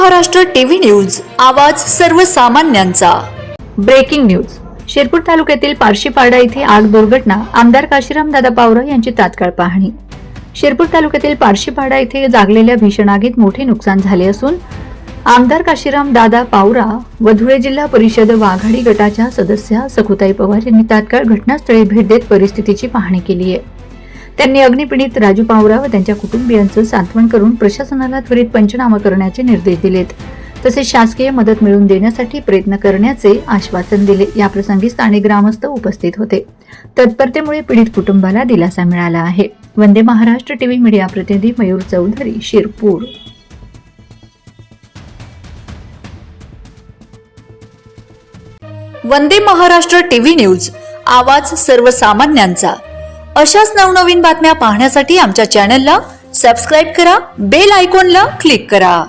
Maharashtra TV news, आवाज सर्वसामान्यांचा। Breaking news. Shirpur तालुक्यातील पारशीपाडा येथे आग दुर्घटना, आमदार काशीराम दादा पावरा यांची तात्काळ पाहणी। शिरपूर तालुक्यातील पारशीपाडा येथे लागलेल्या भीषण आगीत मोठे नुकसान झाले असून आमदार काशीराम दादा पावरा व धुळे जिल्हा परिषद वाघाडी गटाच्या सदस्या सखुताई पवार यांनी तात्काळ घटनास्थळी भेट देत परिस्थितीची पाहणी केली आहे। त्यांनी अग्निपीडित राजू पावरा व त्यांच्या कुटुंबियांचं सांत्वन करून प्रशासनाला त्वरित पंचनामा करण्याचे निर्देश दिलेत, तसेच शासकीय मदत मिळवून देण्यासाठी प्रयत्न करण्याचे आश्वासन दिले। या प्रसंगी स्थानिक ग्रामस्थ उपस्थित होते। तत्परतेमुळे पीडित कुटुंबाला दिलासा मिळाला आहे। वंदे महाराष्ट्र टीव्ही मीडिया प्रतिनिधी मयूर चौधरी, शिरपूर। वंदे महाराष्ट्र टीव्ही न्यूज, आवाज सर्वसामान्यांचा। अशाच नवनवीन बातम्या पाहण्यासाठी आमच्या चॅनलला सबस्क्राइब करा, बेल आयकॉनला क्लिक करा।